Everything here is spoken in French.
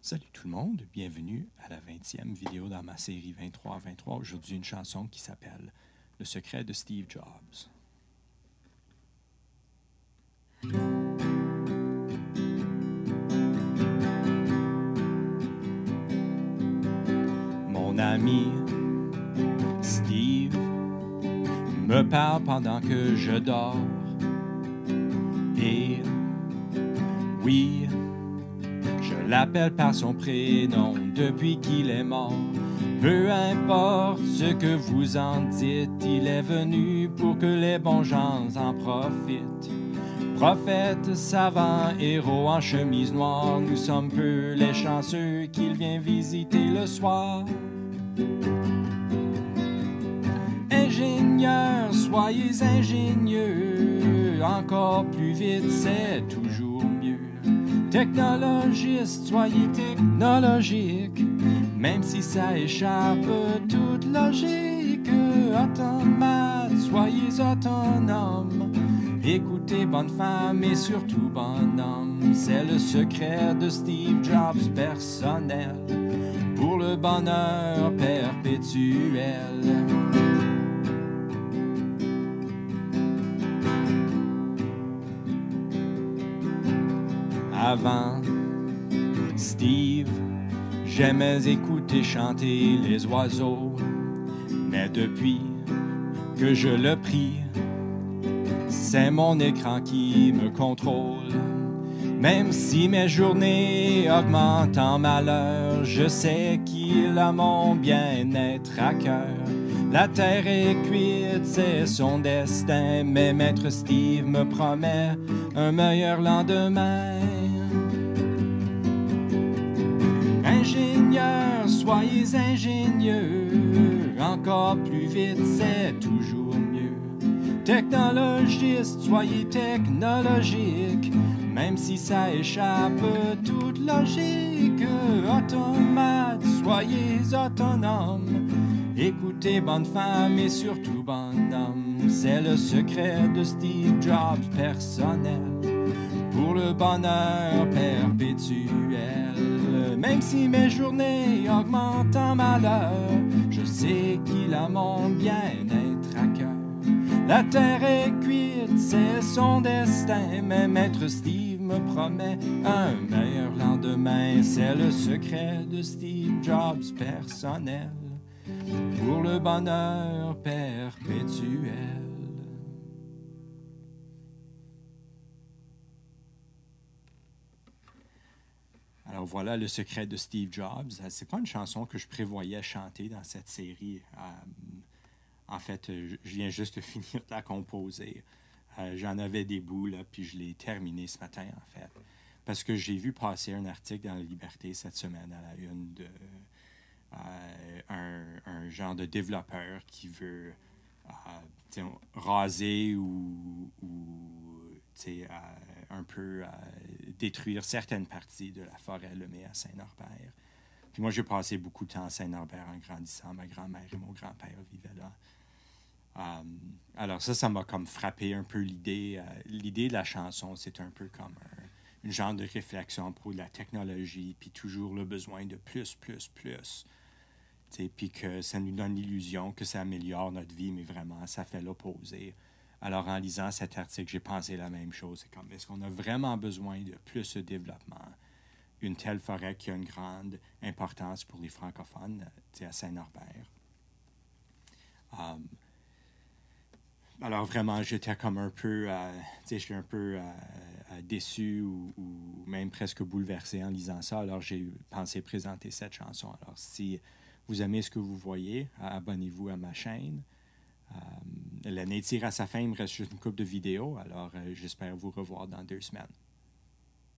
Salut tout le monde, bienvenue à la 20e vidéo dans ma série 23-23. Aujourd'hui, une chanson qui s'appelle Le secret de Steve Jobs. Mon ami Steve me parle pendant que je dors. Et oui, je l'appelle par son prénom depuis qu'il est mort. Peu importe ce que vous en dites, il est venu pour que les bons gens en profitent. Prophète, savant, héros en chemise noire, nous sommes peu les chanceux qu'il vient visiter le soir. Ingénieurs, soyez ingénieux, encore plus vite, c'est toujours mieux. Technologistes, soyez technologiques, même si ça échappe toute logique. Automates, soyez autonomes, écoutez bonne femme et surtout bon homme. C'est le secret de Steve Jobs personnel, pour le bonheur perpétuel. Avant Steve, j'aimais écouter chanter les oiseaux, mais depuis que je le prie, c'est mon écran qui me contrôle. Même si mes journées augmentent en malheur, je sais qu'il a mon bien-être à cœur. La terre est cuite, c'est son destin, mais Maître Steve me promet un meilleur lendemain. Ingénieurs, soyez ingénieux, encore plus vite, c'est toujours mieux. Technologistes, soyez technologiques, même si ça échappe toute logique. Automates, soyez autonomes, écoutez bonne femme et surtout bon homme. C'est le secret de Steve Jobs personnel, pour le bonheur perpétuel. Même si mes journées augmentent en malheur, je sais qu'il a mon bien-être à cœur. La terre est cuite, c'est son destin, mais Maître Steve me promet un meilleur lendemain. C'est le secret de Steve Jobs personnel, pour le bonheur perpétuel. Alors voilà le secret de Steve Jobs. C'est pas une chanson que je prévoyais chanter dans cette série. En fait, je viens juste de finir de la composer. J'en avais des bouts, là, puis je l'ai terminé ce matin, en fait. Parce que j'ai vu passer un article dans La Liberté cette semaine à la une de un genre de développeur qui veut raser ou un peu détruire certaines parties de la forêt Lemay à Saint-Norbert. Puis moi, j'ai passé beaucoup de temps à Saint-Norbert en grandissant. Ma grand-mère et mon grand-père vivaient là. Alors ça m'a comme frappé un peu l'idée. L'idée de la chanson, c'est un peu comme une genre de réflexion à propos de la technologie, puis toujours le besoin de plus. Puis que ça nous donne l'illusion que ça améliore notre vie, mais vraiment, ça fait l'opposé. Alors, en lisant cet article, j'ai pensé la même chose. C'est comme, est-ce qu'on a vraiment besoin de plus de développement? Une telle forêt qui a une grande importance pour les francophones, à Saint-Norbert. Alors, vraiment, j'étais comme un peu, j'étais un peu déçu ou même presque bouleversé en lisant ça. Alors, j'ai pensé présenter cette chanson. Alors, si vous aimez ce que vous voyez, abonnez-vous à ma chaîne. L'année tire à sa fin, il me reste juste une couple de vidéos, alors j'espère vous revoir dans 2 semaines.